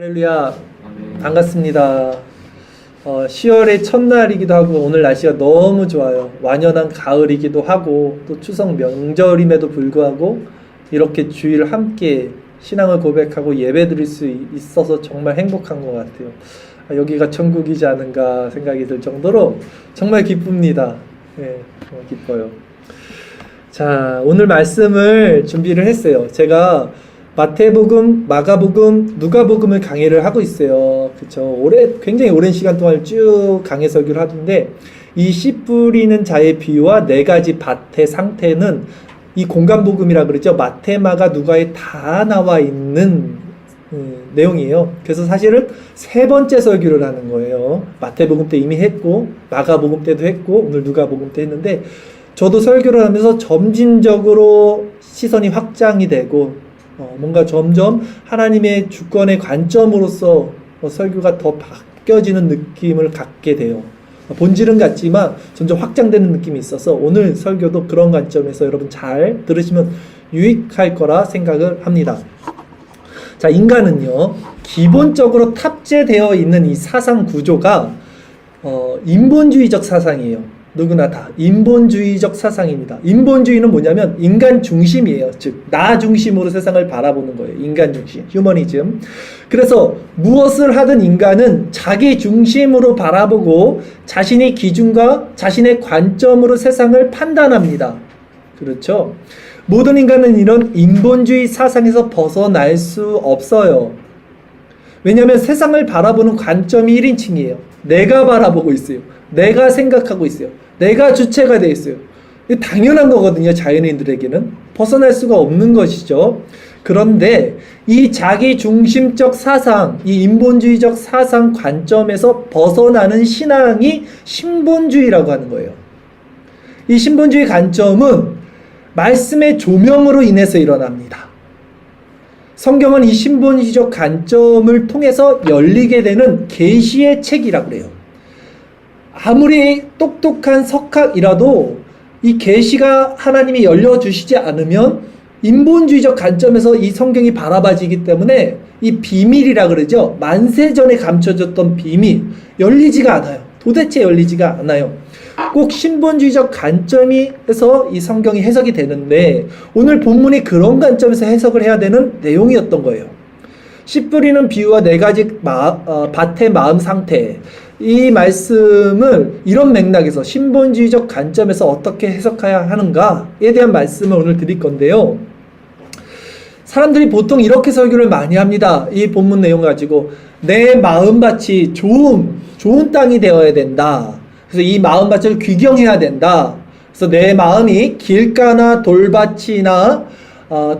할렐루야, 반갑습니다. 10월의 첫날이기도 하고 오늘 날씨가 너무 좋아요. 완연한 가을이기도 하고 또 추석 명절임에도 불구하고 이렇게 주일을 함께 신앙을 고백하고 예배 드릴 수 있어서 정말 행복한 것 같아요. 여기가 천국이지 않은가 생각이 들 정도로 정말 기쁩니다. 네, 정말 기뻐요. 자, 오늘 말씀을 준비를 했어요. 제가 마태복음, 마가복음, 누가복음을 강의를 하고 있어요. 그쵸? 굉장히 오랜 시간 동안 쭉 강해 설교를 하는데, 이 씨 뿌리는 자의 비유와 네 가지 밭의 상태는 이 공간복음이라 그러죠. 마태, 마가, 누가에 다 나와 있는 내용이에요. 그래서 사실은 세 번째 설교를 하는 거예요. 마태복음 때 이미 했고, 마가복음 때도 했고, 오늘 누가복음 때 했는데, 저도 설교를 하면서 점진적으로 시선이 확장이 되고, 뭔가 점점 하나님의 주권의 관점으로서 설교가 더 바뀌어지는 느낌을 갖게 돼요. 본질은 같지만 점점 확장되는 느낌이 있어서 오늘 설교도 그런 관점에서 여러분 잘 들으시면 유익할 거라 생각을 합니다. 자, 인간은요, 기본적으로 탑재되어 있는 이 사상 구조가 인본주의적 사상이에요. 누구나 다 인본주의적 사상입니다. 인본주의는 뭐냐면 인간 중심이에요. 즉 나 중심으로 세상을 바라보는 거예요. 인간 중심, 휴머니즘. 그래서 무엇을 하든 인간은 자기 중심으로 바라보고 자신의 기준과 자신의 관점으로 세상을 판단합니다. 그렇죠? 모든 인간은 이런 인본주의 사상에서 벗어날 수 없어요. 왜냐하면 세상을 바라보는 관점이 1인칭이에요. 내가 바라보고 있어요. 내가 생각하고 있어요. 내가 주체가 되어 있어요. 이게 당연한 거거든요. 자연인들에게는 벗어날 수가 없는 것이죠. 그런데 이 자기 중심적 사상, 이 인본주의적 사상 관점에서 벗어나는 신앙이 신본주의라고 하는 거예요. 이 신본주의 관점은 말씀의 조명으로 인해서 일어납니다. 성경은 이 신본주의적 관점을 통해서 열리게 되는 계시의 책이라고 그래요. 아무리 똑똑한 석학이라도 이 계시가 하나님이 열려주시지 않으면 인본주의적 관점에서 이 성경이 바라봐지기 때문에 이 비밀이라 그러죠. 만세전에 감춰졌던 비밀, 열리지가 않아요. 도대체 열리지가 않아요. 꼭 신본주의적 관점에서 이 성경이 해석이 되는데 오늘 본문이 그런 관점에서 해석을 해야 되는 내용이었던 거예요. 씨 뿌리는 비유와 네 가지 밭의 마음 상태, 이 말씀을 이런 맥락에서 신본주의적 관점에서 어떻게 해석해야 하는가에 대한 말씀을 오늘 드릴 건데요. 사람들이 보통 이렇게 설교를 많이 합니다. 이 본문 내용 가지고 내 마음밭이 좋은 땅이 되어야 된다. 그래서 이 마음밭을 귀경해야 된다. 그래서 내 마음이 길가나 돌밭이나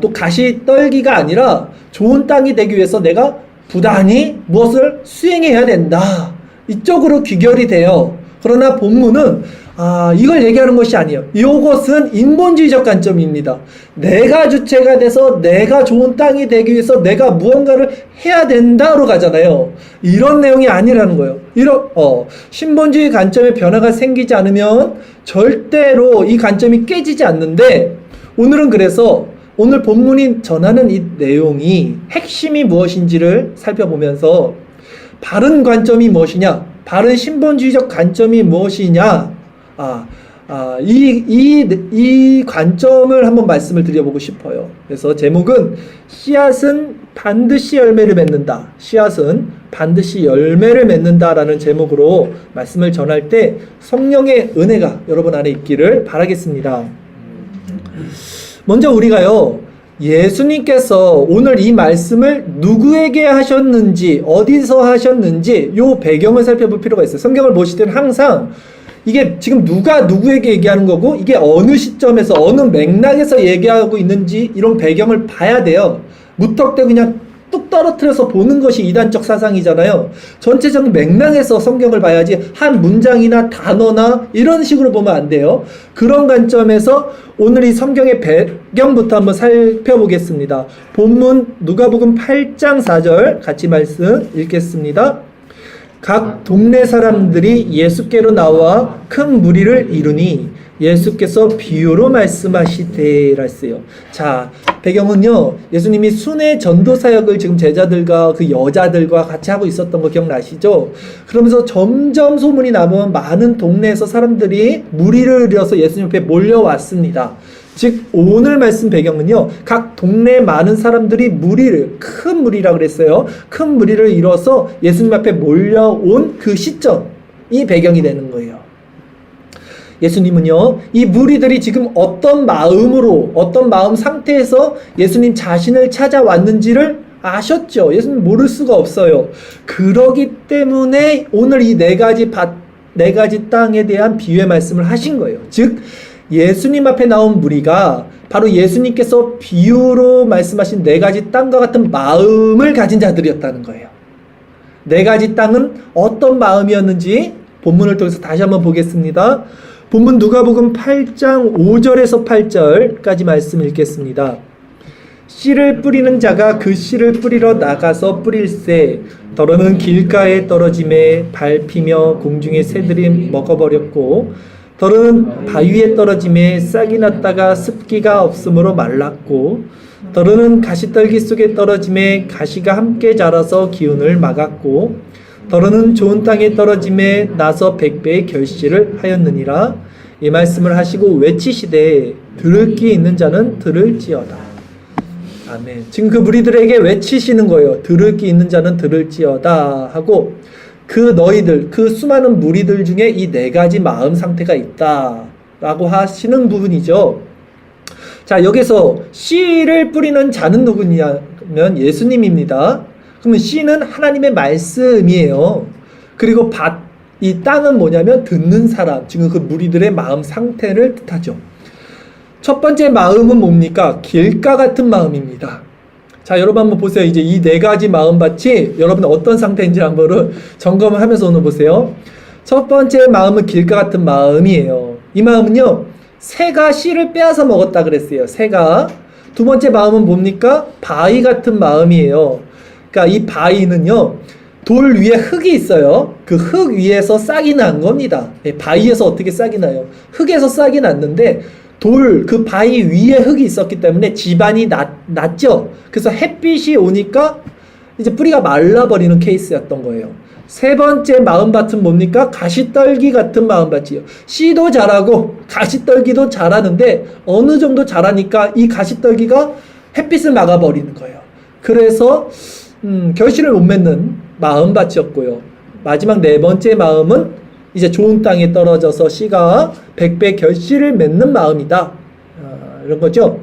또 가시떨기가 아니라 좋은 땅이 되기 위해서 내가 부단히 무엇을 수행해야 된다. 이쪽으로 귀결이 돼요. 그러나 본문은 이걸 얘기하는 것이 아니에요. 이것은 인본주의적 관점입니다. 내가 주체가 돼서 내가 좋은 땅이 되기 위해서 내가 무언가를 해야 된다로 가잖아요. 이런 내용이 아니라는 거예요. 신본주의 관점에 변화가 생기지 않으면 절대로 이 관점이 깨지지 않는데 오늘은 그래서 오늘 본문이 전하는 이 내용이 핵심이 무엇인지를 살펴보면서 바른 관점이 무엇이냐? 바른 신본주의적 관점이 무엇이냐? 이 관점을 한번 말씀을 드려보고 싶어요. 그래서 제목은 씨앗은 반드시 열매를 맺는다. 씨앗은 반드시 열매를 맺는다라는 제목으로 말씀을 전할 때 성령의 은혜가 여러분 안에 있기를 바라겠습니다. 먼저 우리가요, 예수님께서 오늘 이 말씀을 누구에게 하셨는지, 어디서 하셨는지 요 배경을 살펴볼 필요가 있어요. 성경을 보실 때는 항상 이게 지금 누가 누구에게 얘기하는 거고 이게 어느 시점에서 어느 맥락에서 얘기하고 있는지 이런 배경을 봐야 돼요. 무턱대고 그냥 뚝 떨어뜨려서 보는 것이 이단적 사상이잖아요. 전체적인 맥락에서 성경을 봐야지 한 문장이나 단어나 이런 식으로 보면 안 돼요. 그런 관점에서 오늘 이 성경의 배경부터 한번 살펴보겠습니다. 본문 누가복음 8장 4절 같이 말씀 읽겠습니다. 각 동네 사람들이 예수께로 나와 큰 무리를 이루니 예수께서 비유로 말씀하시되라 했어요. 자, 배경은요, 예수님이 순회 전도 사역을 지금 제자들과 그 여자들과 같이 하고 있었던 거 기억나시죠? 그러면서 점점 소문이 나면 많은 동네에서 사람들이 무리를 이뤄서 예수님 앞에 몰려왔습니다. 즉 오늘 말씀 배경은요, 각 동네 많은 사람들이 무리를, 큰 무리라 그랬어요. 큰 무리를 이뤄서 예수님 앞에 몰려온 그 시점이 배경이 되는 거예요. 예수님은요, 이 무리들이 지금 어떤 마음으로, 어떤 마음 상태에서 예수님 자신을 찾아왔는지를 아셨죠. 예수님 모를 수가 없어요. 그러기 때문에 오늘 이 네 가지 땅에 대한 비유의 말씀을 하신 거예요. 즉 예수님 앞에 나온 무리가 바로 예수님께서 비유로 말씀하신 네 가지 땅과 같은 마음을 가진 자들이었다는 거예요. 네 가지 땅은 어떤 마음이었는지 본문을 통해서 다시 한번 보겠습니다. 본문 누가복음 8장 5절에서 8절까지 말씀 읽겠습니다. 씨를 뿌리는 자가 그 씨를 뿌리러 나가서 뿌릴새 더러는 길가에 떨어짐에 밟히며 공중의 새들이 먹어버렸고 더러는 바위에 떨어짐에 싹이 났다가 습기가 없으므로 말랐고 더러는 가시떨기 속에 떨어짐에 가시가 함께 자라서 기운을 막았고 더러는 좋은 땅에 떨어짐에 나서 100배의 결실을 하였느니라. 이 말씀을 하시고 외치시되 들을 귀 있는 자는 들을지어다. 아멘. 지금 그 무리들에게 외치시는 거예요. 들을 귀 있는 자는 들을지어다 하고 그 너희들, 그 수많은 무리들 중에 이 네 가지 마음 상태가 있다 라고 하시는 부분이죠. 자, 여기서 씨를 뿌리는 자는 누구냐면 예수님입니다. 그러면 씨는 하나님의 말씀이에요. 그리고 이 땅은 뭐냐면 듣는 사람, 지금 그 무리들의 마음 상태를 뜻하죠. 첫 번째 마음은 뭡니까? 길가 같은 마음입니다. 자, 여러분 한번 보세요. 이제 이 네 가지 마음밭이 여러분 어떤 상태인지 한번 점검을 하면서 오늘 보세요. 첫 번째 마음은 길가 같은 마음이에요. 이 마음은요, 새가 씨를 빼앗아 먹었다 그랬어요. 새가. 두 번째 마음은 뭡니까? 바위 같은 마음이에요. 그러니까 이 바위는요, 돌 위에 흙이 있어요. 그 흙 위에서 싹이 난 겁니다. 바위에서 어떻게 싹이 나요? 흙에서 싹이 났는데 그 바위 위에 흙이 있었기 때문에 지반이 낮죠. 그래서 햇빛이 오니까 이제 뿌리가 말라버리는 케이스였던 거예요. 세 번째 마음밭은 뭡니까? 가시떨기 같은 마음밭이에요. 씨도 자라고 가시떨기도 자라는데 어느 정도 자라니까 이 가시떨기가 햇빛을 막아버리는 거예요. 그래서 결실을 못 맺는 마음밭이었고요. 마지막 네 번째 마음은 이제 좋은 땅에 떨어져서 씨가 100배 결실을 맺는 마음이다. 이런 거죠.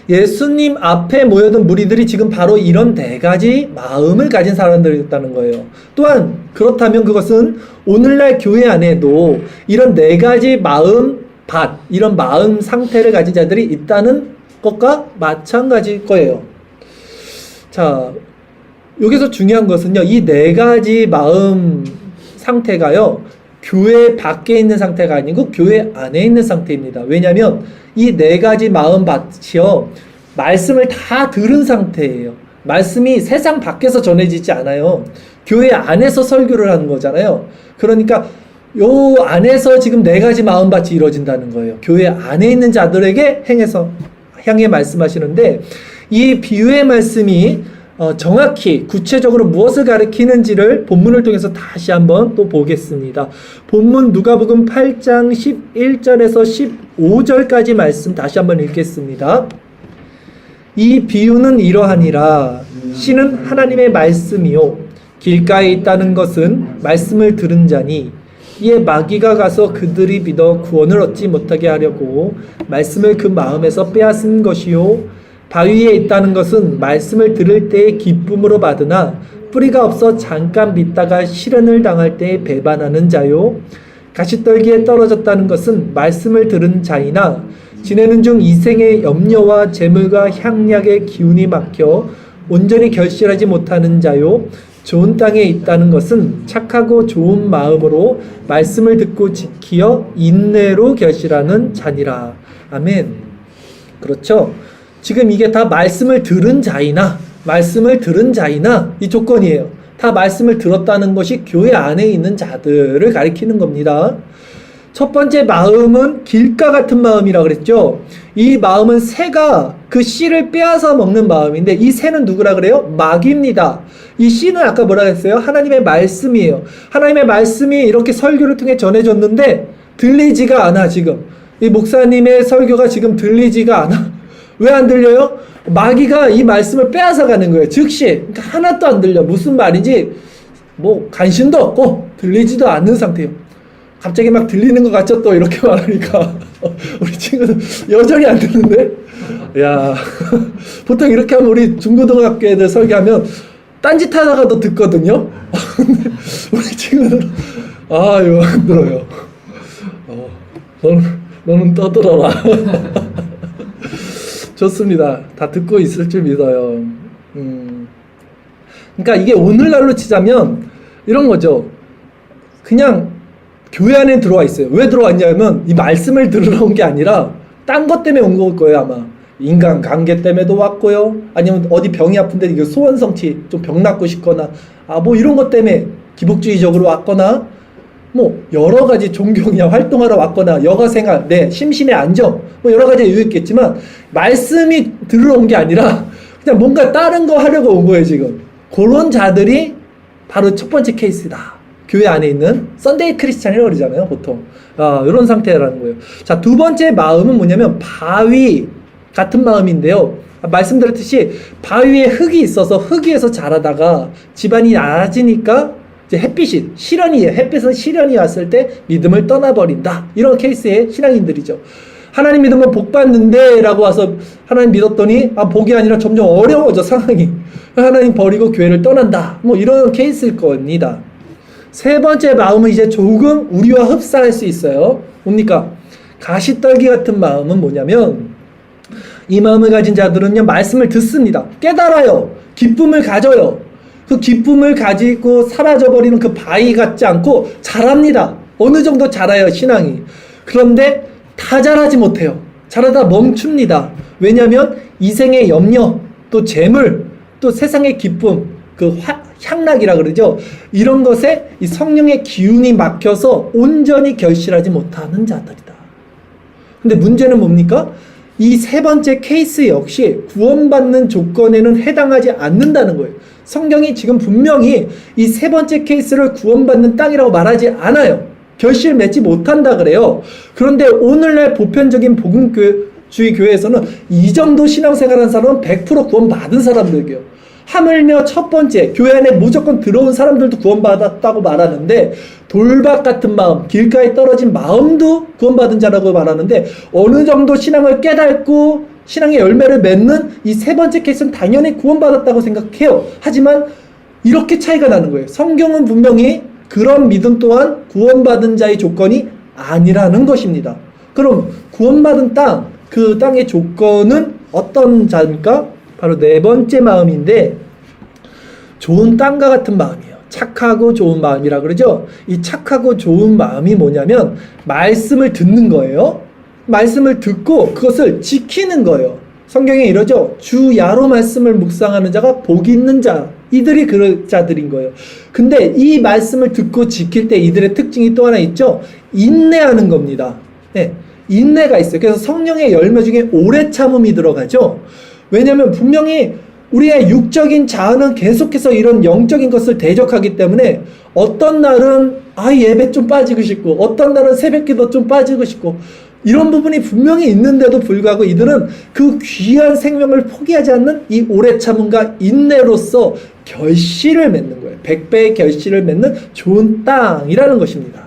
예수님 앞에 모여든 무리들이 지금 바로 이런 네 가지 마음을 가진 사람들이었다는 거예요. 또한 그렇다면 그것은 오늘날 교회 안에도 이런 네 가지 마음밭, 이런 마음 상태를 가진 자들이 있다는 것과 마찬가지일 거예요. 자, 여기서 중요한 것은요, 이 네 가지 마음 상태가요, 교회 밖에 있는 상태가 아니고 교회 안에 있는 상태입니다. 왜냐하면 이 네 가지 마음밭이요, 말씀을 다 들은 상태예요. 말씀이 세상 밖에서 전해지지 않아요. 교회 안에서 설교를 하는 거잖아요. 그러니까 요 안에서 지금 네 가지 마음밭이 이루어진다는 거예요. 교회 안에 있는 자들에게 향해 말씀하시는데, 이 비유의 말씀이 정확히 구체적으로 무엇을 가리키는지를 본문을 통해서 다시 한번 또 보겠습니다. 본문 누가복음 8장 11절에서 15절까지 말씀 다시 한번 읽겠습니다. 이 비유는 이러하니라. 씨는 하나님의 말씀이요 길가에 있다는 것은 말씀을 들은 자니 이에 마귀가 가서 그들이 믿어 구원을 얻지 못하게 하려고 말씀을 그 마음에서 빼앗은 것이요 바위에 있다는 것은 말씀을 들을 때의 기쁨으로 받으나 뿌리가 없어 잠깐 믿다가 시련을 당할 때에 배반하는 자요 가시떨기에 떨어졌다는 것은 말씀을 들은 자이나 지내는 중 이생의 염려와 재물과 향락의 기운이 막혀 온전히 결실하지 못하는 자요 좋은 땅에 있다는 것은 착하고 좋은 마음으로 말씀을 듣고 지키어 인내로 결실하는 자니라. 아멘. 그렇죠? 지금 이게 다 말씀을 들은 자이나 이 조건이에요. 다 말씀을 들었다는 것이 교회 안에 있는 자들을 가리키는 겁니다. 첫 번째 마음은 길가 같은 마음이라 그랬죠. 이 마음은 새가 그 씨를 빼앗아 먹는 마음인데, 이 새는 누구라 그래요? 마귀입니다. 이 씨는 아까 뭐라 했어요? 하나님의 말씀이에요. 하나님의 말씀이 이렇게 설교를 통해 전해졌는데 들리지가 않아. 지금 이 목사님의 설교가 지금 들리지가 않아. 왜 안 들려요? 마귀가 이 말씀을 빼앗아 가는 거예요. 즉시. 그러니까 하나도 안 들려. 무슨 말인지 뭐 관심도 없고 들리지도 않는 상태예요. 갑자기 막 들리는 것 같죠? 또 이렇게 말하니까 우리 친구들 여전히 안 듣는데? 야 보통 이렇게 하면 우리 중고등학교 애들 설교하면 딴짓 하다가도 듣거든요? 우리 친구들은 이거 안 들어요. 너는 떠들어라. 좋습니다. 다 듣고 있을 줄 믿어요. 그러니까 이게 오늘날로 치자면 이런 거죠. 그냥 교회 안에 들어와 있어요. 왜 들어왔냐면 이 말씀을 들으러 온 게 아니라 딴 것 때문에 온 거일 거예요. 아마 인간관계 때문에도 왔고요, 아니면 어디 병이 아픈데 이게 소원성취 좀 병 낫고 싶거나 뭐 이런 것 때문에 기복주의적으로 왔거나, 뭐 여러 가지 종교냐 활동하러 왔거나, 여가생활, 내 심신의 안정, 뭐 여러 가지 이유 있겠지만 말씀이 들으러 온 게 아니라 그냥 뭔가 다른 거 하려고 온 거예요. 지금 그런 자들이 바로 첫 번째 케이스다. 교회 안에 있는 썬데이 크리스찬이라고 그러잖아요, 보통. 이런 상태라는 거예요. 자, 두 번째 마음은 뭐냐면 바위 같은 마음인데요. 말씀드렸듯이 바위에 흙이 있어서 흙 위에서 자라다가 집안이 낮으니까 이제 햇빛이 시련이에요. 햇빛은 시련이 왔을 때 믿음을 떠나버린다. 이런 케이스의 신앙인들이죠. 하나님 믿으면 복 받는데 라고 와서 하나님 믿었더니 복이 아니라 점점 어려워져 상황이. 하나님 버리고 교회를 떠난다. 뭐 이런 케이스일 겁니다. 세 번째 마음은 이제 조금 우리와 흡사할 수 있어요. 뭡니까? 가시떨기 같은 마음은 뭐냐면, 이 마음을 가진 자들은요, 말씀을 듣습니다. 깨달아요. 기쁨을 가져요. 그 기쁨을 가지고 사라져버리는 그 바위 같지 않고 자랍니다. 어느 정도 자라요, 신앙이. 그런데 다 자라지 못해요. 자라다 멈춥니다. 왜냐하면 이생의 염려, 또 재물, 또 세상의 기쁨, 그 향락이라 그러죠. 이런 것에 이 성령의 기운이 막혀서 온전히 결실하지 못하는 자들이다. 근데 문제는 뭡니까? 이 세 번째 케이스 역시 구원받는 조건에는 해당하지 않는다는 거예요. 성경이 지금 분명히 이 세 번째 케이스를 구원받는 땅이라고 말하지 않아요. 결실 맺지 못한다 그래요. 그런데 오늘날 보편적인 복음주의 교회에서는 이 정도 신앙생활한 사람은 100% 구원받은 사람들이에요. 하물며 첫 번째 교회 안에 무조건 들어온 사람들도 구원받았다고 말하는데, 돌박 같은 마음, 길가에 떨어진 마음도 구원받은 자라고 말하는데, 어느 정도 신앙을 깨닫고 신앙의 열매를 맺는 이 세 번째 케이스는 당연히 구원받았다고 생각해요. 하지만 이렇게 차이가 나는 거예요. 성경은 분명히 그런 믿음 또한 구원받은 자의 조건이 아니라는 것입니다. 그럼 구원받은 땅, 그 땅의 조건은 어떤 자입니까? 바로 네 번째 마음인데, 좋은 땅과 같은 마음이에요. 착하고 좋은 마음이라 그러죠. 이 착하고 좋은 마음이 뭐냐면 말씀을 듣는 거예요. 말씀을 듣고 그것을 지키는 거예요. 성경에 이러죠. 주야로 말씀을 묵상하는 자가 복이 있는 자, 이들이 그런 자들인 거예요. 근데 이 말씀을 듣고 지킬 때 이들의 특징이 또 하나 있죠. 인내하는 겁니다. 네, 인내가 있어요. 그래서 성령의 열매 중에 오래 참음이 들어가죠. 왜냐하면 분명히 우리의 육적인 자아는 계속해서 이런 영적인 것을 대적하기 때문에, 어떤 날은 예배 좀 빠지고 싶고, 어떤 날은 새벽기도 좀 빠지고 싶고, 이런 부분이 분명히 있는데도 불구하고 이들은 그 귀한 생명을 포기하지 않는 이 오래 참음과 인내로서 결실을 맺는 거예요. 100배의 결실을 맺는 좋은 땅이라는 것입니다.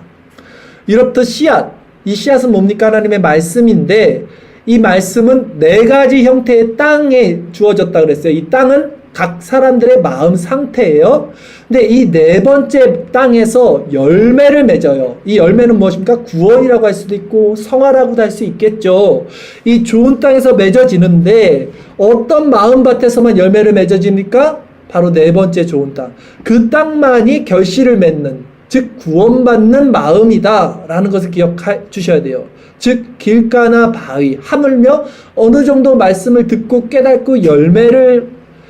이렇듯 씨앗, 이 씨앗은 뭡니까? 하나님의 말씀인데, 이 말씀은 네 가지 형태의 땅에 주어졌다 그랬어요. 이 땅은 각 사람들의 마음 상태예요. 근데 이 네 번째 땅에서 열매를 맺어요. 이 열매는 무엇입니까? 구원이라고 할 수도 있고 성화라고도 할 수 있겠죠. 이 좋은 땅에서 맺어지는데 어떤 마음밭에서만 열매를 맺어집니까? 바로 네 번째 좋은 땅. 그 땅만이 결실을 맺는, 즉 구원받는 마음이다 라는 것을 기억해 주셔야 돼요. 즉 길가나 바위, 하물며 어느 정도 말씀을 듣고 깨닫고 열매를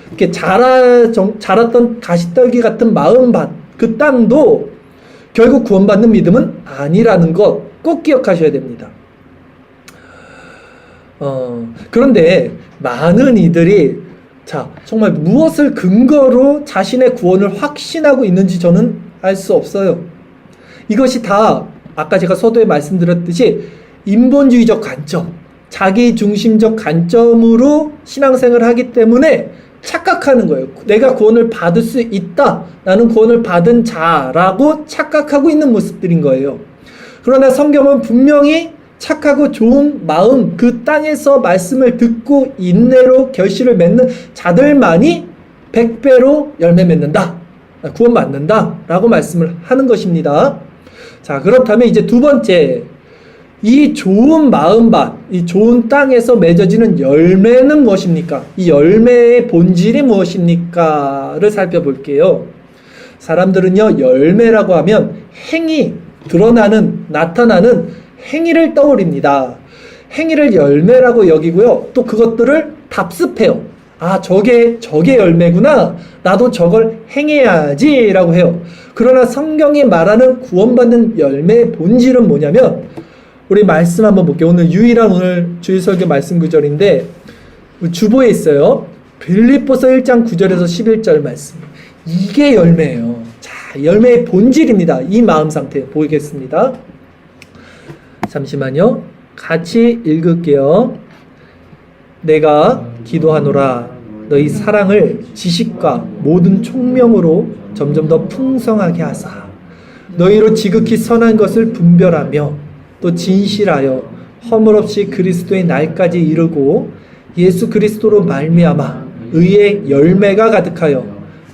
이렇게 자랐던 가시떨기 같은 마음밭, 그 땅도 결국 구원받는 믿음은 아니라는 것, 꼭 기억하셔야 됩니다. 그런데 많은 이들이 정말 무엇을 근거로 자신의 구원을 확신하고 있는지 저는 알 수 없어요. 이것이 다 아까 제가 서두에 말씀드렸듯이 인본주의적 관점, 자기중심적 관점으로 신앙생활을 하기 때문에 착각하는 거예요. 내가 구원을 받을 수 있다. 나는 구원을 받은 자라고 착각하고 있는 모습들인 거예요. 그러나 성경은 분명히 착하고 좋은 마음, 그 땅에서 말씀을 듣고 인내로 결실을 맺는 자들만이 100배로 열매 맺는다. 구원받는다. 라고 말씀을 하는 것입니다. 자, 그렇다면 이제 두 번째, 이 좋은 마음밭, 이 좋은 땅에서 맺어지는 열매는 무엇입니까? 이 열매의 본질이 무엇입니까?를 살펴볼게요. 사람들은요, 열매라고 하면 행위, 드러나는, 나타나는 행위를 떠올립니다. 행위를 열매라고 여기고요. 또 그것들을 답습해요. 아, 저게 열매구나. 나도 저걸 행해야지 라고 해요. 그러나 성경이 말하는 구원받는 열매의 본질은 뭐냐면, 우리 말씀 한번 볼게요. 오늘 유일한 오늘 주일설교 말씀 구절인데 주보에 있어요. 빌립보서 1장 9절에서 11절 말씀. 이게 열매예요. 자, 열매의 본질입니다. 이 마음 상태 보이겠습니다. 잠시만요. 같이 읽을게요. 내가 기도하노라 너희 사랑을 지식과 모든 총명으로 점점 더 풍성하게 하사 너희로 지극히 선한 것을 분별하며 또 진실하여 허물없이 그리스도의 날까지 이르고 예수 그리스도로 말미암아 의의 열매가 가득하여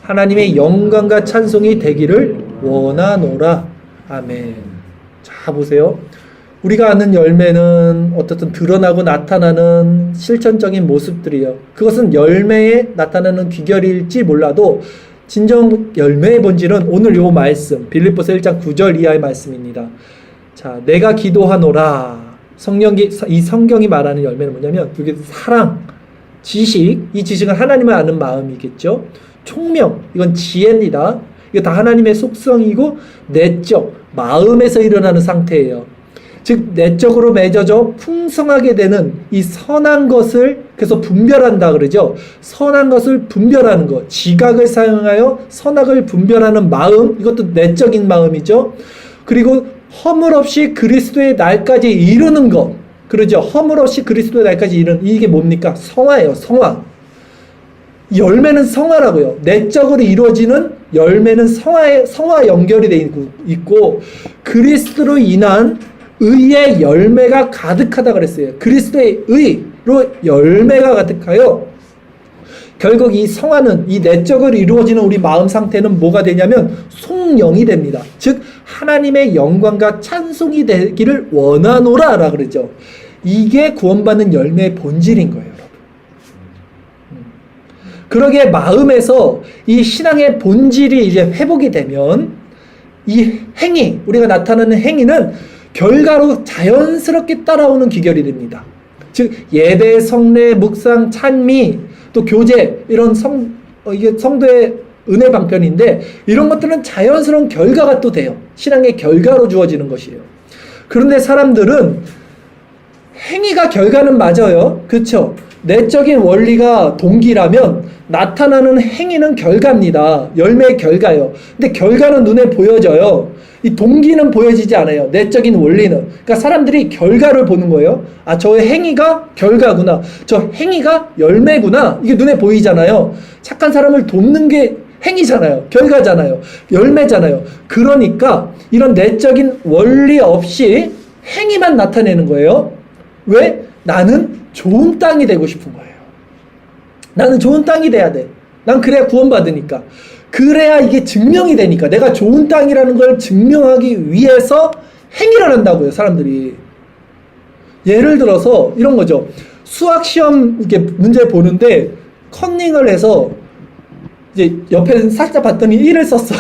하나님의 영광과 찬송이 되기를 원하노라. 아멘. 자, 보세요. 우리가 아는 열매는 어떻든 드러나고 나타나는 실천적인 모습들이에요. 그것은 열매에 나타나는 귀결일지 몰라도 진정 열매의 본질은 오늘 요 말씀 빌립보서 1장 9절 이하의 말씀입니다. 자, 내가 기도하노라. 이 성경이 말하는 열매는 뭐냐면 그게 사랑, 지식, 이 지식은 하나님을 아는 마음이겠죠. 총명, 이건 지혜입니다. 이거 다 하나님의 속성이고 내적, 마음에서 일어나는 상태예요. 즉 내적으로 맺어져 풍성하게 되는 이 선한 것을 그래서 분별한다 그러죠. 선한 것을 분별하는 것, 지각을 사용하여 선악을 분별하는 마음, 이것도 내적인 마음이죠. 그리고 허물 없이 그리스도의 날까지 이루는 것, 그러죠. 허물 없이 그리스도의 날까지 이루는, 이게 뭡니까? 성화예요. 성화. 열매는 성화라고요. 내적으로 이루어지는 열매는 성화 연결이 되어 있고 그리스도로 인한 의의 열매가 가득하다 그랬어요. 그리스도의 의로 열매가 가득하여 결국 이 성화는, 이 내적으로 이루어지는 우리 마음 상태는 뭐가 되냐면 송영이 됩니다. 즉 하나님의 영광과 찬송이 되기를 원하노라 라 그러죠. 이게 구원받는 열매의 본질인 거예요, 여러분. 그러기에 마음에서 이 신앙의 본질이 이제 회복이 되면 이 행위, 우리가 나타나는 행위는 결과로 자연스럽게 따라오는 귀결이 됩니다. 즉 예배, 성례, 묵상, 찬미, 또 교제, 이런 이게 성도의 은혜 방편인데 이런 것들은 자연스러운 결과가 또 돼요. 신앙의 결과로 주어지는 것이에요. 그런데 사람들은 행위가 결과는 맞아요. 그렇죠? 내적인 원리가 동기라면 나타나는 행위는 결과입니다. 열매의 결과예요. 근데 결과는 눈에 보여져요. 이 동기는 보여지지 않아요. 내적인 원리는. 그러니까 사람들이 결과를 보는 거예요. 아, 저 행위가 결과구나. 저 행위가 열매구나. 이게 눈에 보이잖아요. 착한 사람을 돕는 게 행위잖아요. 결과잖아요. 열매잖아요. 그러니까 이런 내적인 원리 없이 행위만 나타내는 거예요. 왜? 나는 좋은 땅이 되고 싶은 거예요. 나는 좋은 땅이 돼야 돼. 난 그래야 구원받으니까. 그래야 이게 증명이 되니까. 내가 좋은 땅이라는 걸 증명하기 위해서 행위를 한다고요, 사람들이. 예를 들어서 이런 거죠. 수학 시험 이렇게 문제 보는데 컨닝을 해서 이제 옆에 살짝 봤더니 1을 썼어.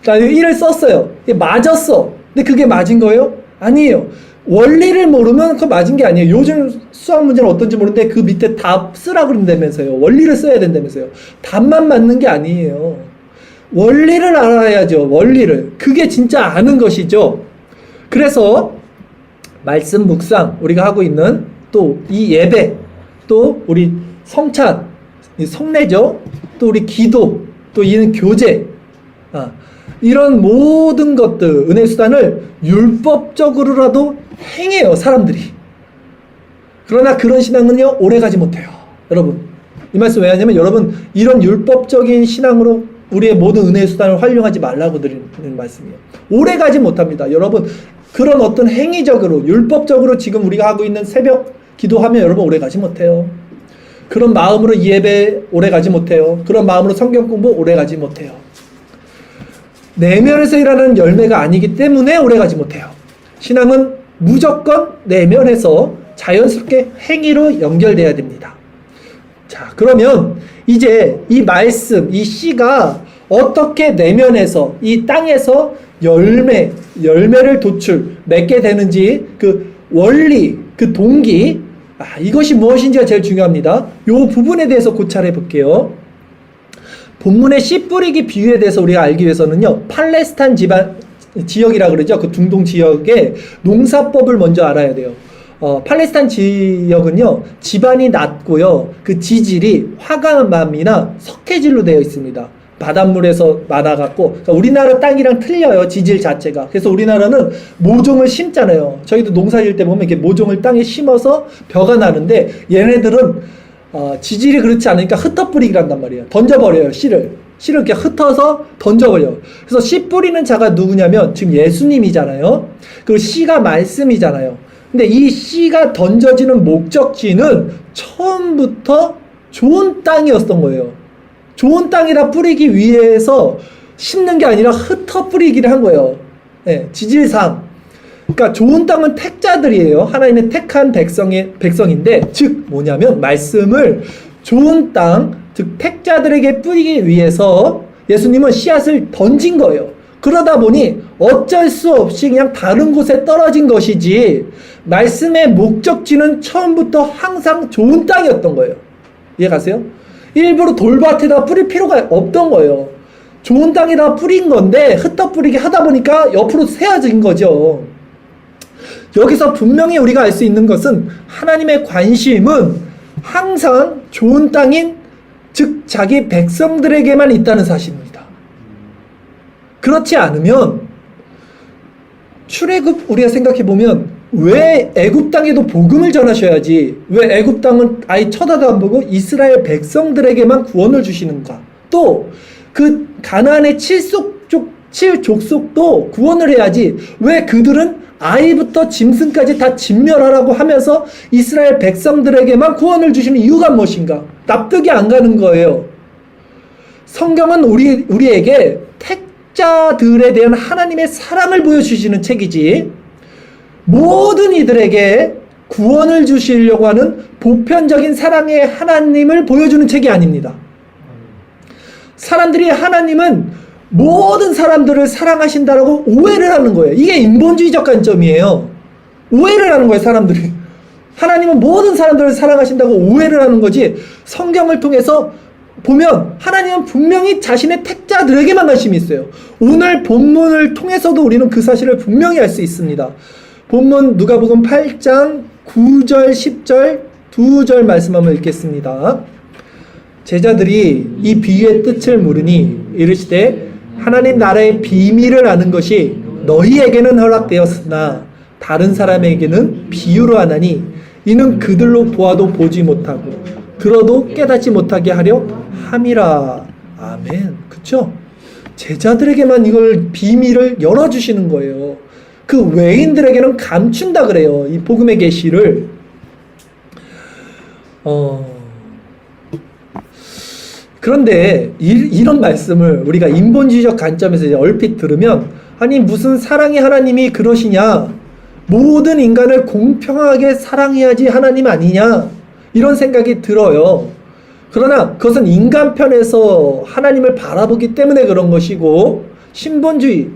나는 1을 썼어요. 맞았어. 근데 그게 맞은 거예요? 아니에요. 원리를 모르면 그거 맞은 게 아니에요. 요즘 수학 문제는 어떤지 모르는데 그 밑에 답 쓰라 그런다면서요. 원리를 써야 된다면서요. 답만 맞는 게 아니에요. 원리를 알아야죠. 원리를. 그게 진짜 아는 것이죠. 그래서 말씀 묵상 우리가 하고 있는 또 이 예배, 또 우리 성찬, 이 성례죠. 또 우리 기도, 또 이는 교제, 이런 모든 것들 은혜 수단을 율법적으로라도 행해요 사람들이. 그러나 그런 신앙은요 오래가지 못해요. 여러분 이 말씀 왜 하냐면 여러분 이런 율법적인 신앙으로 우리의 모든 은혜 수단을 활용하지 말라고 드리는 말씀이에요. 오래가지 못합니다. 여러분 그런 어떤 행위적으로 율법적으로 지금 우리가 하고 있는 새벽 기도하면 여러분 오래가지 못해요. 그런 마음으로 이 예배 오래가지 못해요. 그런 마음으로 성경 공부 오래가지 못해요. 내면에서 일하는 열매가 아니기 때문에 오래가지 못해요. 신앙은 무조건 내면에서 자연스럽게 행위로 연결돼야 됩니다. 자, 그러면 이제 이 말씀, 이 씨가 어떻게 내면에서 이 땅에서 열매를 맺게 되는지 그 원리, 그 동기, 이것이 무엇인지가 제일 중요합니다. 이 부분에 대해서 고찰해 볼게요. 본문의 씨 뿌리기 비유에 대해서 우리가 알기 위해서는요, 팔레스타인 지역이라 그러죠. 그 중동 지역의 농사법을 먼저 알아야 돼요. 팔레스타인 지역은요, 지반이 낮고요, 그 지질이 화강암이나 석회질로 되어 있습니다. 바닷물에서 많아갖고, 그러니까 우리나라 땅이랑 틀려요, 지질 자체가. 그래서 우리나라는 모종을 심잖아요. 저희도 농사 지을 때 보면 이렇게 모종을 땅에 심어서 벼가 나는데, 얘네들은 지질이 그렇지 않으니까 흩어뿌리기를 한단 말이에요. 던져버려요, 씨를 이렇게 흩어서 던져버려요. 그래서 씨 뿌리는 자가 누구냐면 지금 예수님이잖아요. 그리고 씨가 말씀이잖아요. 근데 이 씨가 던져지는 목적지는 처음부터 좋은 땅이었던 거예요. 좋은 땅이라 뿌리기 위해서 심는 게 아니라 흩어뿌리기를 한 거예요. 네, 지질상. 그러니까 좋은 땅은 택자들이에요. 하나님의 택한 백성인데, 즉 뭐냐면 말씀을 좋은 땅, 즉 택자들에게 뿌리기 위해서 예수님은 씨앗을 던진 거예요. 그러다 보니 어쩔 수 없이 그냥 다른 곳에 떨어진 것이지 말씀의 목적지는 처음부터 항상 좋은 땅이었던 거예요. 이해가세요? 일부러 돌밭에다 뿌릴 필요가 없던 거예요. 좋은 땅에다 뿌린 건데 흩어뿌리게 하다 보니까 옆으로 새어진 거죠. 여기서 분명히 우리가 알 수 있는 것은 하나님의 관심은 항상 좋은 땅인, 즉 자기 백성들에게만 있다는 사실입니다. 그렇지 않으면 출애굽 우리가 생각해보면 왜 애굽 땅에도 복음을 전하셔야지 왜 애굽 땅은 아예 쳐다도 안 보고 이스라엘 백성들에게만 구원을 주시는가? 또 그 가나안의 7족속도 구원을 해야지 왜 그들은 아이부터 짐승까지 다 진멸하라고 하면서 이스라엘 백성들에게만 구원을 주시는 이유가 무엇인가? 납득이 안 가는 거예요. 성경은 우리에게 택자들에 대한 하나님의 사랑을 보여주시는 책이지 모든 이들에게 구원을 주시려고 하는 보편적인 사랑의 하나님을 보여주는 책이 아닙니다. 사람들이 하나님은 모든 사람들을 사랑하신다라고 오해를 하는 거예요. 이게 인본주의적 관점이에요. 오해를 하는 거예요, 사람들이. 하나님은 모든 사람들을 사랑하신다고 오해를 하는 거지, 성경을 통해서 보면 하나님은 분명히 자신의 택자들에게만 관심이 있어요. 오늘 본문을 통해서도 우리는 그 사실을 분명히 알 수 있습니다. 본문 누가복음 8장 9절 10절 두 절 말씀 한번 읽겠습니다. 제자들이 이 비유의 뜻을 물으니 이르시되 하나님 나라의 비밀을 아는 것이 너희에게는 허락되었으나 다른 사람에게는 비유로 하나니 이는 그들로 보아도 보지 못하고 들어도 깨닫지 못하게 하려 함이라. 아멘. 그쵸? 제자들에게만 이걸 비밀을 열어주시는 거예요. 그 외인들에게는 감춘다 그래요. 이 복음의 계시를. 그런데 이런 말씀을 우리가 인본주의적 관점에서 이제 얼핏 들으면 아니 무슨 사랑의 하나님이 그러시냐, 모든 인간을 공평하게 사랑해야지 하나님 아니냐, 이런 생각이 들어요. 그러나 그것은 인간 편에서 하나님을 바라보기 때문에 그런 것이고, 신본주의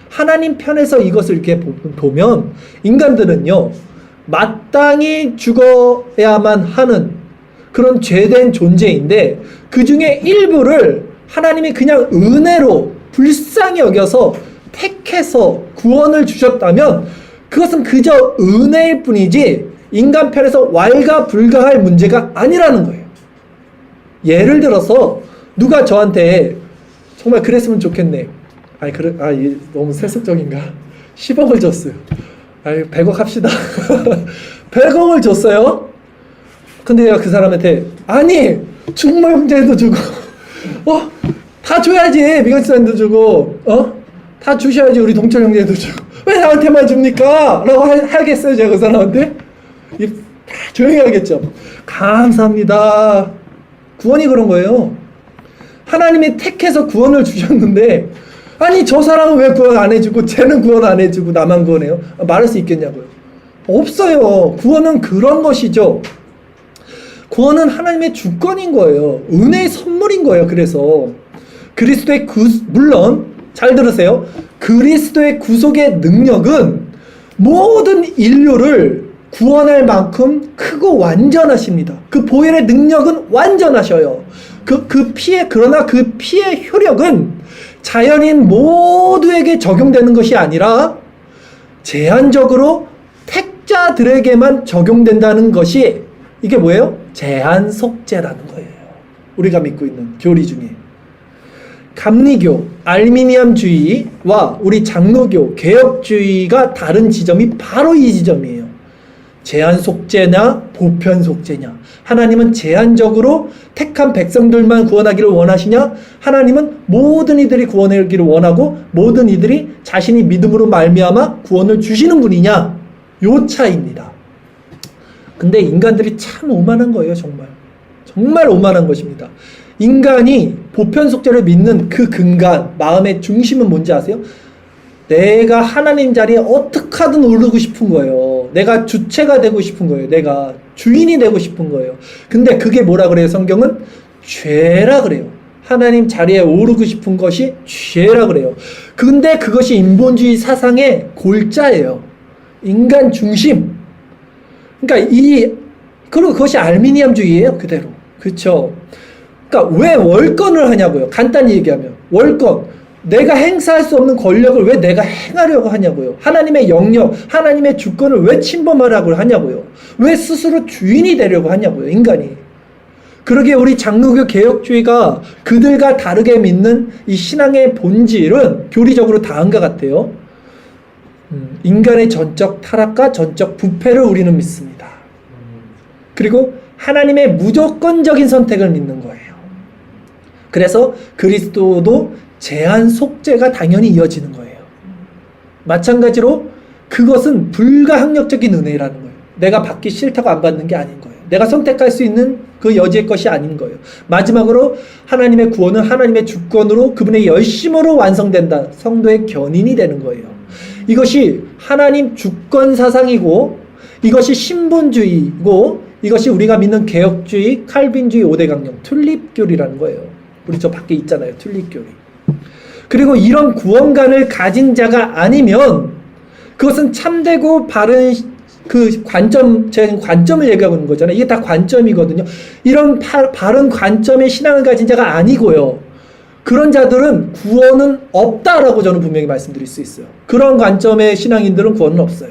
하나님 편에서 이것을 이렇게 보면 인간들은요 마땅히 죽어야만 하는 그런 죄된 존재인데 그 중에 일부를 하나님이 그냥 은혜로 불쌍히 여겨서 택해서 구원을 주셨다면 그것은 그저 은혜일 뿐이지 인간 편에서 왈가불가할 문제가 아니라는 거예요. 예를 들어서 누가 저한테 정말 그랬으면 좋겠네. 아니 너무 세속적인가? 10억을 줬어요. 아니 100억 합시다. 100억을 줬어요. 근데 내가 그 사람한테 아니 중마 형제도 주고 다 줘야지. 미간사님도 주고 다 주셔야지. 우리 동철 형제도 주고 왜 나한테만 줍니까? 라고 하겠어요 제가 그 사람한테? 다 조용히 하겠죠. 감사합니다. 구원이 그런 거예요. 하나님이 택해서 구원을 주셨는데 아니 저 사람은 왜 구원 안 해주고 쟤는 구원 안 해주고 나만 구원해요? 말할 수 있겠냐고요. 없어요. 구원은 그런 것이죠. 구원은 하나님의 주권인 거예요. 은혜의 선물인 거예요. 그래서 그리스도의 물론 잘 들으세요. 그리스도의 구속의 능력은 모든 인류를 구원할 만큼 크고 완전하십니다. 그 보혈의 능력은 완전하셔요. 그러나 그 피의 효력은 자연인 모두에게 적용되는 것이 아니라 제한적으로 택자들에게만 적용된다는 것이 이게 뭐예요? 제한속죄라는 거예요. 우리가 믿고 있는 교리 중에. 감리교, 알미니암주의와 우리 장로교, 개혁주의가 다른 지점이 바로 이 지점이에요. 제한속죄냐 보편속죄냐. 하나님은 제한적으로 택한 백성들만 구원하기를 원하시냐? 하나님은 모든 이들이 구원하기를 원하고 모든 이들이 자신이 믿음으로 말미암아 구원을 주시는 분이냐? 요 차이입니다. 근데 인간들이 참 오만한 거예요. 정말 오만한 것입니다. 인간이 보편속죄를 믿는 그 근간, 마음의 중심은 뭔지 아세요? 내가 하나님 자리에 어떻게 하든 오르고 싶은 거예요. 내가 주체가 되고 싶은 거예요. 내가 주인이 되고 싶은 거예요. 근데 그게 뭐라 그래요? 성경은 죄라 그래요. 하나님 자리에 오르고 싶은 것이 죄라 그래요. 근데 그것이 인본주의 사상의 골자예요. 인간 중심. 그러니까 그리고 그것이 알미니암주의예요. 그대로. 그렇죠? 그러니까 왜 월권을 하냐고요. 간단히 얘기하면 월권. 내가 행사할 수 없는 권력을 왜 내가 행하려고 하냐고요. 하나님의 영역, 하나님의 주권을 왜 침범하려고 하냐고요. 왜 스스로 주인이 되려고 하냐고요. 인간이. 그러기에 우리 장로교 개혁주의가 그들과 다르게 믿는 이 신앙의 본질은 교리적으로 다음과 같아요. 인간의 전적 타락과 전적 부패를 우리는 믿습니다. 그리고 하나님의 무조건적인 선택을 믿는 거예요. 그래서 그리스도도 제한 속죄가 당연히 이어지는 거예요. 마찬가지로 그것은 불가항력적인 은혜라는 거예요. 내가 받기 싫다고 안 받는 게 아닌 거예요. 내가 선택할 수 있는 그 여지의 것이 아닌 거예요. 마지막으로 하나님의 구원은 하나님의 주권으로 그분의 열심으로 완성된다. 성도의 견인이 되는 거예요. 이것이 하나님 주권 사상이고 이것이 신분주의고 이것이 우리가 믿는 개혁주의, 칼빈주의 5대 강령, 튤립교리라는 거예요. 우리 저 밖에 있잖아요. 튤립교리. 그리고 이런 구원관을 가진 자가 아니면 그것은 참되고 바른 그 관점, 제 관점을 얘기하고 있는 거잖아요. 이게 다 관점이거든요. 이런 바른 관점의 신앙을 가진 자가 아니고요. 그런 자들은 구원은 없다라고 저는 분명히 말씀드릴 수 있어요. 그런 관점의 신앙인들은 구원은 없어요.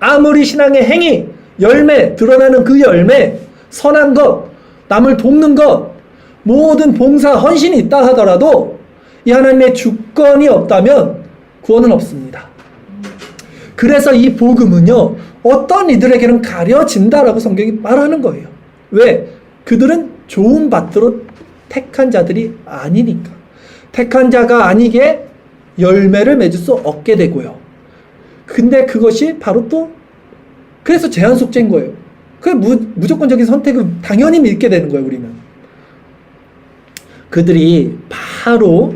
아무리 신앙의 행위, 열매, 드러나는 그 열매, 선한 것, 남을 돕는 것, 모든 봉사, 헌신이 있다 하더라도 이 하나님의 주권이 없다면 구원은 없습니다. 그래서 이 복음은요, 어떤 이들에게는 가려진다라고 성경이 말하는 거예요. 왜? 그들은 좋은 밭으로 택한 자들이 아니니까. 택한 자가 아니게 열매를 맺을 수 없게 되고요. 근데 그것이 바로 또 그래서 제한 속죄인 거예요. 그 무조건적인 선택을 당연히 믿게 되는 거예요. 우리는. 그들이 바로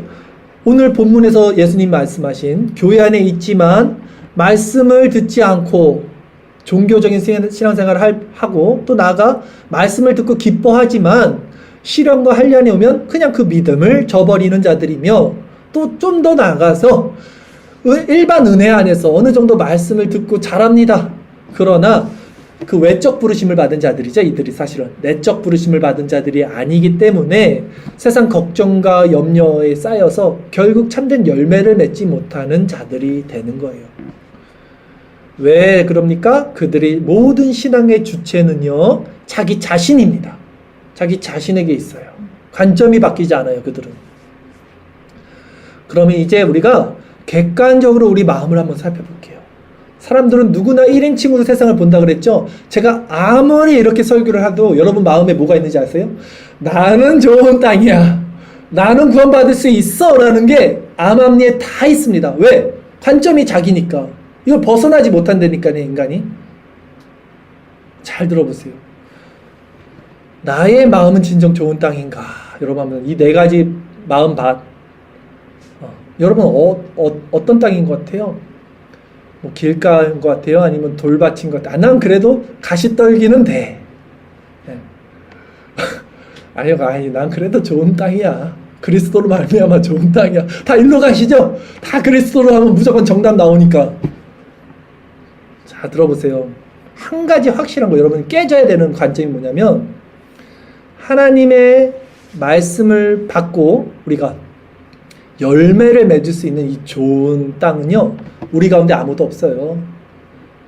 오늘 본문에서 예수님 말씀하신 교회 안에 있지만 말씀을 듣지 않고 종교적인 신앙생활을 하고 또 나아가 말씀을 듣고 기뻐하지만 시련과 한련이 오면 그냥 그 믿음을 저버리는 자들이며 또 좀 더 나아가서 일반 은혜 안에서 어느 정도 말씀을 듣고 잘합니다. 그러나 그 외적 부르심을 받은 자들이죠. 이들이 사실은 내적 부르심을 받은 자들이 아니기 때문에 세상 걱정과 염려에 쌓여서 결국 참된 열매를 맺지 못하는 자들이 되는 거예요. 왜 그럽니까? 그들이 모든 신앙의 주체는요, 자기 자신입니다. 자기 자신에게 있어요. 관점이 바뀌지 않아요, 그들은. 그러면 이제 우리가 객관적으로 우리 마음을 한번 살펴볼게요. 사람들은 누구나 1인칭으로 세상을 본다 그랬죠? 제가 아무리 이렇게 설교를 해도 여러분 마음에 뭐가 있는지 아세요? 나는 좋은 땅이야. 나는 구원받을 수 있어. 라는 게 암암리에 다 있습니다. 왜? 관점이 자기니까. 이걸 벗어나지 못한다니까요, 인간이. 잘 들어보세요. 나의 마음은 진정 좋은 땅인가? 여러분, 이 네 가지 마음밭. 여러분, 어떤 땅인 것 같아요? 뭐 길가인 것 같아요? 아니면 돌밭인 것 같아요? 난 그래도 가시떨기는 돼. 네. 아니, 난 그래도 좋은 땅이야. 그리스도로 말미암아 좋은 땅이야. 다 일로 가시죠? 다 그리스도로 하면 무조건 정답 나오니까. 자, 들어보세요. 한 가지 확실한 거 여러분 깨져야 되는 관점이 뭐냐면, 하나님의 말씀을 받고 우리가 열매를 맺을 수 있는 이 좋은 땅은요, 우리 가운데 아무도 없어요.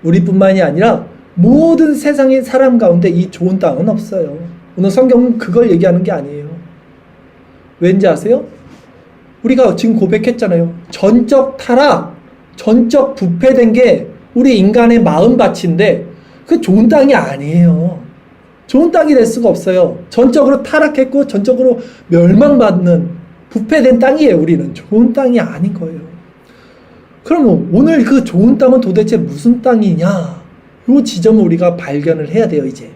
우리뿐만이 아니라 모든 세상의 사람 가운데 이 좋은 땅은 없어요. 오늘 성경은 그걸 얘기하는 게 아니에요. 왠지 아세요? 우리가 지금 고백했잖아요. 전적 타락, 전적 부패된 게 우리 인간의 마음밭인데 그 좋은 땅이 아니에요. 좋은 땅이 될 수가 없어요. 전적으로 타락했고 전적으로 멸망받는 부패된 땅이에요. 우리는 좋은 땅이 아닌 거예요. 그럼 오늘 그 좋은 땅은 도대체 무슨 땅이냐? 이 지점을 우리가 발견을 해야 돼요. 이제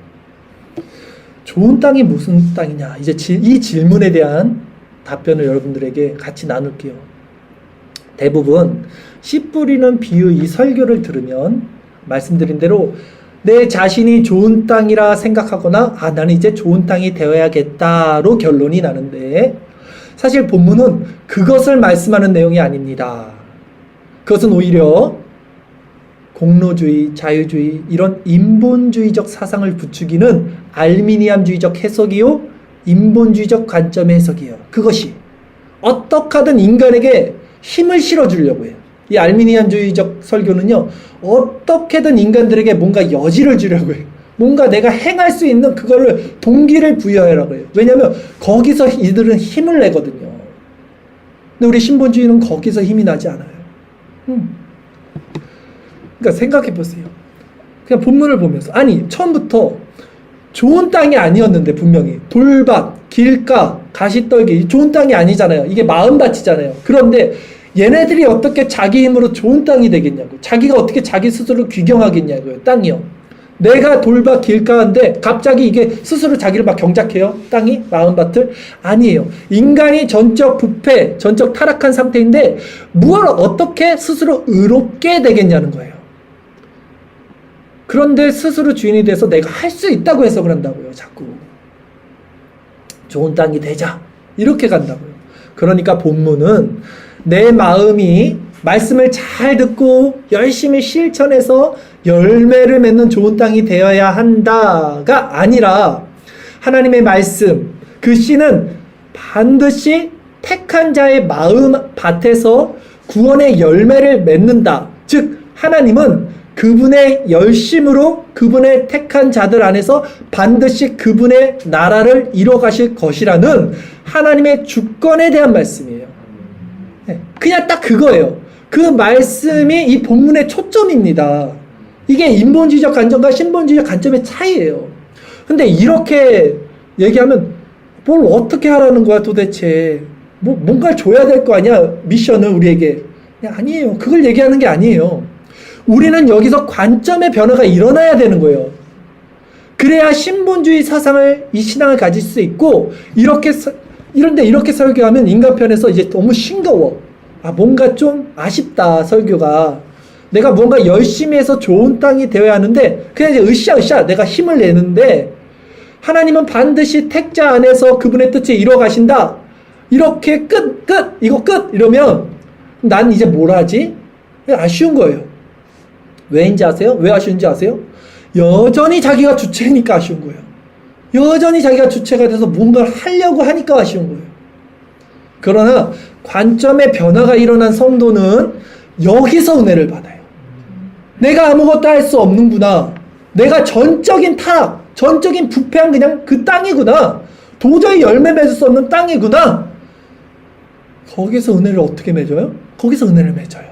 좋은 땅이 무슨 땅이냐? 이제 이 질문에 대한 답변을 여러분들에게 같이 나눌게요. 대부분 씨 뿌리는 비유 이 설교를 들으면 말씀드린 대로 내 자신이 좋은 땅이라 생각하거나 나는 이제 좋은 땅이 되어야겠다로 결론이 나는데, 사실 본문은 그것을 말씀하는 내용이 아닙니다. 그것은 오히려 공로주의, 자유주의 이런 인본주의적 사상을 부추기는 알미니안주의적 해석이요, 인본주의적 관점의 해석이에요. 그것이 어떻게 하든 인간에게 힘을 실어주려고 해요. 이 알미니안주의적 설교는요, 어떻게든 인간들에게 뭔가 여지를 주려고 해요. 뭔가 내가 행할 수 있는 그거를 동기를 부여하라고 해요. 왜냐하면 거기서 이들은 힘을 내거든요. 근데 우리 신본주의는 거기서 힘이 나지 않아요. 그러니까 생각해 보세요. 그냥 본문을 보면서, 아니 처음부터 좋은 땅이 아니었는데, 분명히 돌밭, 길가, 가시떨기 좋은 땅이 아니잖아요. 이게 마음밭이잖아요. 그런데 얘네들이 어떻게 자기 힘으로 좋은 땅이 되겠냐고, 자기가 어떻게 자기 스스로 귀경하겠냐고요. 땅이요. 내가 돌밭 길가인데 갑자기 이게 스스로 자기를 막 경작해요. 땅이, 마음밭을? 아니에요. 인간이 전적 부패, 전적 타락한 상태인데 무엇을 어떻게 스스로 의롭게 되겠냐는 거예요. 그런데 스스로 주인이 돼서 내가 할 수 있다고 해석을 한다고요. 자꾸 좋은 땅이 되자 이렇게 간다고요. 그러니까 본문은 내 마음이 말씀을 잘 듣고 열심히 실천해서 열매를 맺는 좋은 땅이 되어야 한다가 아니라, 하나님의 말씀, 그 씨는 반드시 택한 자의 마음 밭에서 구원의 열매를 맺는다. 즉 하나님은 그분의 열심으로 그분의 택한 자들 안에서 반드시 그분의 나라를 이뤄 가실 것이라는 하나님의 주권에 대한 말씀이에요. 그냥 딱 그거예요. 그 말씀이 이 본문의 초점입니다. 이게 인본주의적 관점과 신본주의적 관점의 차이예요. 근데 이렇게 얘기하면 뭘 어떻게 하라는 거야 도대체? 뭔가를 줘야 될 거 아니야, 미션을 우리에게. 아니에요. 그걸 얘기하는 게 아니에요. 우리는 여기서 관점의 변화가 일어나야 되는 거예요. 그래야 신본주의 사상을, 이 신앙을 가질 수 있고, 이런데 이렇게 설교하면 인간편에서 이제 너무 싱거워. 뭔가 좀 아쉽다, 설교가. 내가 뭔가 열심히 해서 좋은 땅이 되어야 하는데, 그냥 이제 으쌰으쌰 내가 힘을 내는데, 하나님은 반드시 택자 안에서 그분의 뜻을 이뤄 가신다. 이렇게 이거 끝! 이러면, 난 이제 뭘 하지? 아쉬운 거예요. 왜인지 아세요? 왜 아쉬운지 아세요? 여전히 자기가 주체니까 아쉬운 거예요. 여전히 자기가 주체가 돼서 뭔가를 하려고 하니까 아쉬운 거예요. 그러나 관점의 변화가 일어난 성도는 여기서 은혜를 받아요. 내가 아무것도 할 수 없는구나. 내가 전적인 타락, 전적인 부패한 그냥 그 땅이구나. 도저히 열매 맺을 수 없는 땅이구나. 거기서 은혜를 어떻게 맺어요? 거기서 은혜를 맺어요.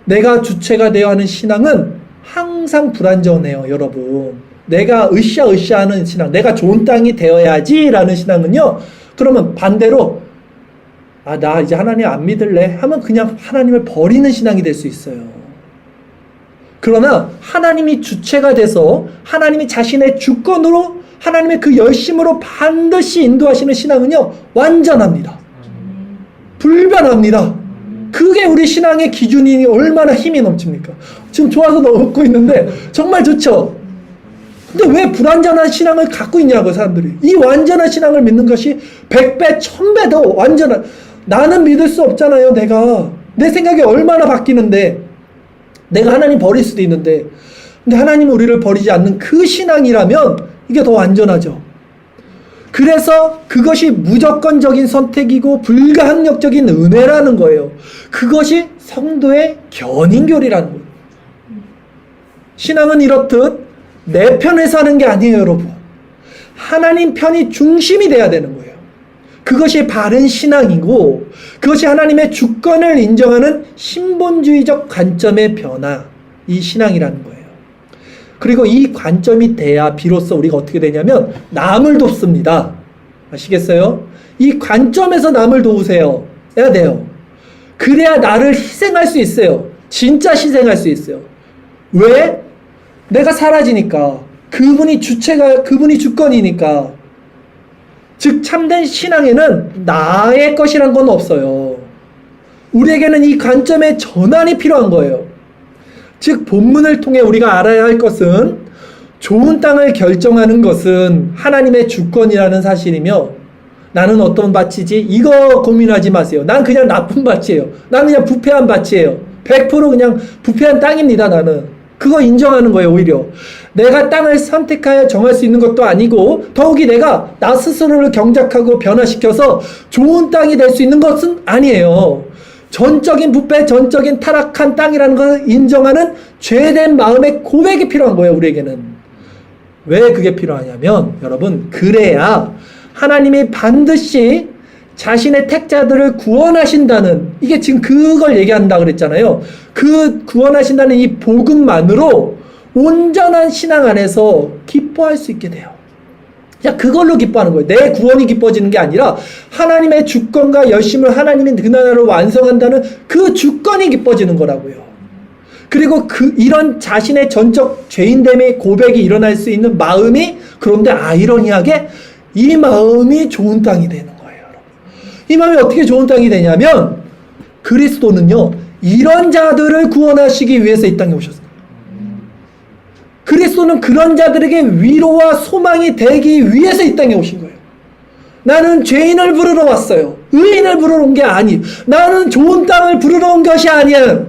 내가 주체가 되어 하는 신앙은 항상 불완전해요, 여러분. 내가 으쌰으쌰 하는 신앙, 내가 좋은 땅이 되어야지 라는 신앙은요, 그러면 반대로 나 이제 하나님 안 믿을래 하면 그냥 하나님을 버리는 신앙이 될 수 있어요. 그러나 하나님이 주체가 돼서 하나님이 자신의 주권으로 하나님의 그 열심으로 반드시 인도하시는 신앙은요, 완전합니다. 불변합니다. 그게 우리 신앙의 기준이 얼마나 힘이 넘칩니까? 지금 좋아서 넣고 있는데 정말 좋죠? 근데 왜 불완전한 신앙을 갖고 있냐고, 사람들이. 이 완전한 신앙을 믿는 것이 100배, 1000배 더 완전한, 나는 믿을 수 없잖아요, 내가. 내 생각이 얼마나 바뀌는데, 내가 하나님 버릴 수도 있는데, 근데 하나님은 우리를 버리지 않는 그 신앙이라면 이게 더 완전하죠. 그래서 그것이 무조건적인 선택이고 불가항력적인 은혜라는 거예요. 그것이 성도의 견인교리라는 거예요. 신앙은 이렇듯 내 편에서 하는 게 아니에요, 여러분. 하나님 편이 중심이 돼야 되는 거예요. 그것이 바른 신앙이고, 그것이 하나님의 주권을 인정하는 신본주의적 관점의 변화, 이 신앙이라는 거예요. 그리고 이 관점이 돼야 비로소 우리가 어떻게 되냐면 남을 돕습니다. 아시겠어요? 이 관점에서 남을 도우세요. 해야 돼요. 그래야 나를 희생할 수 있어요. 진짜 희생할 수 있어요. 왜? 내가 사라지니까. 그분이 주권이니까. 즉 참된 신앙에는 나의 것이란 건 없어요. 우리에게는 이 관점의 전환이 필요한 거예요. 즉 본문을 통해 우리가 알아야 할 것은, 좋은 땅을 결정하는 것은 하나님의 주권이라는 사실이며, 나는 어떤 밭이지? 이거 고민하지 마세요. 난 그냥 나쁜 밭이에요. 나는 그냥 부패한 밭이에요. 100% 그냥 부패한 땅입니다, 나는. 그거 인정하는 거예요, 오히려. 내가 땅을 선택하여 정할 수 있는 것도 아니고, 더욱이 내가 나 스스로를 경작하고 변화시켜서 좋은 땅이 될 수 있는 것은 아니에요. 전적인 부패, 전적인 타락한 땅이라는 것을 인정하는 죄된 마음의 고백이 필요한 거예요, 우리에게는. 왜 그게 필요하냐면, 여러분, 그래야 하나님이 반드시 자신의 택자들을 구원하신다는, 이게 지금 그걸 얘기한다 그랬잖아요. 그 구원하신다는 이 복음만으로 온전한 신앙 안에서 기뻐할 수 있게 돼요. 자, 그걸로 기뻐하는 거예요. 내 구원이 기뻐지는 게 아니라 하나님의 주권과 열심을 하나님이 그 나라를 완성한다는 그 주권이 기뻐지는 거라고요. 그리고 이런 자신의 전적 죄인됨의 고백이 일어날 수 있는 마음이, 그런데 아이러니하게 이 마음이 좋은 땅이 되는 거예요. 이 마음이 어떻게 좋은 땅이 되냐면, 그리스도는요, 이런 자들을 구원하시기 위해서 이 땅에 오셨어요. 그리스도는 그런 자들에게 위로와 소망이 되기 위해서 이 땅에 오신 거예요. 나는 죄인을 부르러 왔어요. 의인을 부르러 온 게 아니. 나는 좋은 땅을 부르러 온 것이 아니야.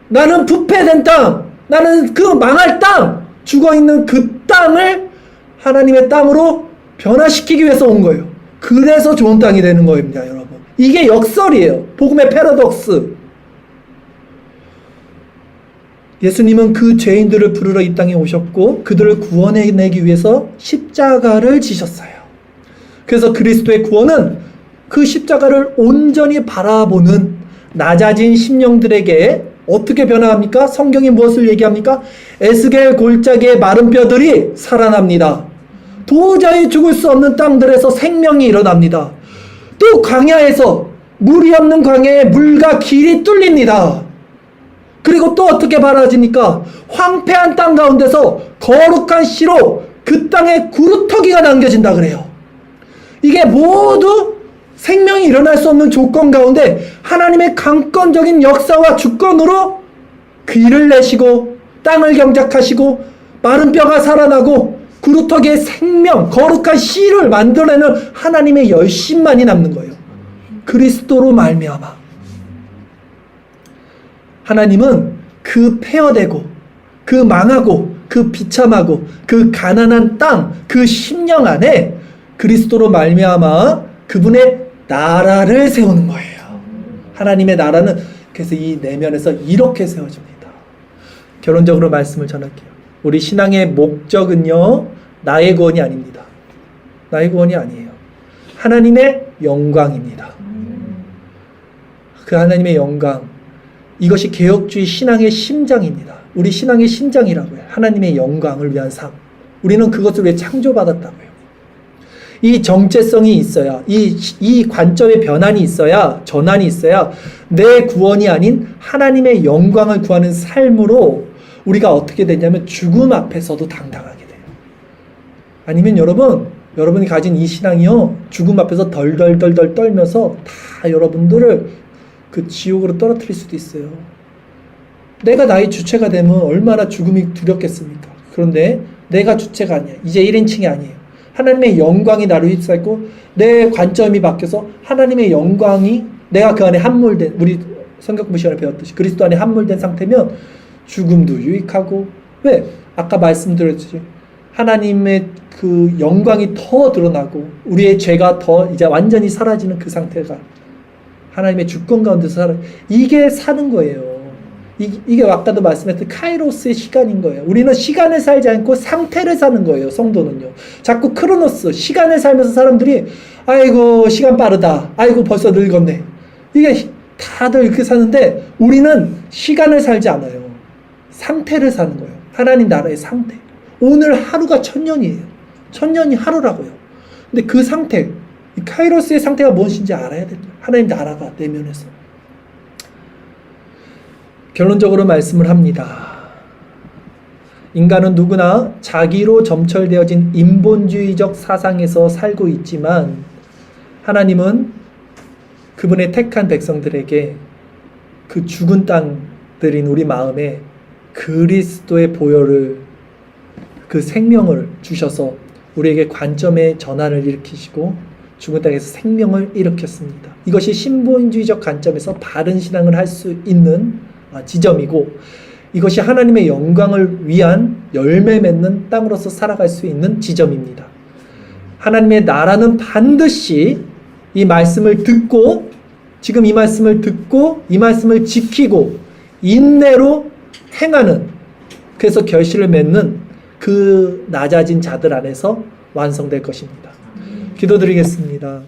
나는 부패된 땅, 나는 그 망할 땅, 죽어있는 그 땅을 하나님의 땅으로 변화시키기 위해서 온 거예요. 그래서 좋은 땅이 되는 겁니다, 여러분. 이게 역설이에요. 복음의 패러독스. 예수님은 그 죄인들을 부르러 이 땅에 오셨고, 그들을 구원해내기 위해서 십자가를 지셨어요. 그래서 그리스도의 구원은 그 십자가를 온전히 바라보는 낮아진 심령들에게 어떻게 변화합니까? 성경이 무엇을 얘기합니까? 에스겔 골짜기의 마른 뼈들이 살아납니다. 도저히 죽을 수 없는 땅들에서 생명이 일어납니다. 또 광야에서, 물이 없는 광야에 물과 길이 뚫립니다. 그리고 또 어떻게 바라집니까? 황폐한 땅 가운데서 거룩한 씨로 그 땅에 구루터기가 남겨진다 그래요. 이게 모두 생명이 일어날 수 없는 조건 가운데 하나님의 강권적인 역사와 주권으로 길을 내시고 땅을 경작하시고 마른 뼈가 살아나고 구루터기의 생명, 거룩한 씨를 만들어내는 하나님의 열심만이 남는 거예요. 그리스도로 말미암아. 하나님은 그 폐허되고 그 망하고 그 비참하고 그 가난한 땅, 그 심령 안에 그리스도로 말미암아 그분의 나라를 세우는 거예요. 하나님의 나라는 그래서 이 내면에서 이렇게 세워집니다. 결론적으로 말씀을 전할게요. 우리 신앙의 목적은요, 나의 구원이 아닙니다. 나의 구원이 아니에요. 하나님의 영광입니다. 그 하나님의 영광, 이것이 개혁주의 신앙의 심장입니다. 우리 신앙의 심장이라고요. 하나님의 영광을 위한 삶. 우리는 그것을 위해 창조받았다고요. 이 정체성이 있어야, 이 관점의 변환이 있어야, 전환이 있어야 내 구원이 아닌 하나님의 영광을 구하는 삶으로 우리가 어떻게 되냐면 죽음 앞에서도 당당하게 돼요. 아니면 여러분이 가진 이 신앙이요, 죽음 앞에서 덜덜덜덜 떨면서 다 여러분들을 그 지옥으로 떨어뜨릴 수도 있어요. 내가 나의 주체가 되면 얼마나 죽음이 두렵겠습니까? 그런데 내가 주체가 아니야. 이제 1인칭이 아니에요. 하나님의 영광이 나를 휩싸고 내 관점이 바뀌어서 하나님의 영광이 내가 그 안에 함몰된, 우리 성경 공부 시간에 배웠듯이 그리스도 안에 함몰된 상태면 죽음도 유익하고, 왜? 아까 말씀드렸지. 하나님의 그 영광이 더 드러나고 우리의 죄가 더 이제 완전히 사라지는 그 상태가 하나님의 주권 가운데서 살아. 이게 사는 거예요. 이게 아까도 말씀했던 카이로스의 시간인 거예요. 우리는 시간을 살지 않고 상태를 사는 거예요. 성도는요. 자꾸 크로노스, 시간을 살면서 사람들이 아이고 시간 빠르다. 아이고 벌써 늙었네. 이게 다들 이렇게 사는데 우리는 시간을 살지 않아요. 상태를 사는 거예요. 하나님 나라의 상태. 오늘 하루가 1000년이에요. 1000년이 하루라고요. 근데 그 상태, 이 카이로스의 상태가 무엇인지 알아야 됩니다. 하나님 나라가 내면에서. 결론적으로 말씀을 합니다. 인간은 누구나 자기로 점철되어진 인본주의적 사상에서 살고 있지만 하나님은 그분의 택한 백성들에게 그 죽은 땅들인 우리 마음에 그리스도의 보혈을, 그 생명을 주셔서 우리에게 관점의 전환을 일으키시고 죽은 땅에서 생명을 일으켰습니다. 이것이 신본주의적 관점에서 바른 신앙을 할 수 있는 지점이고, 이것이 하나님의 영광을 위한 열매 맺는 땅으로서 살아갈 수 있는 지점입니다. 하나님의 나라는 반드시 이 말씀을 듣고, 지금 이 말씀을 듣고 이 말씀을 지키고 인내로 행하는, 그래서 결실을 맺는 그 낮아진 자들 안에서 완성될 것입니다. 기도드리겠습니다.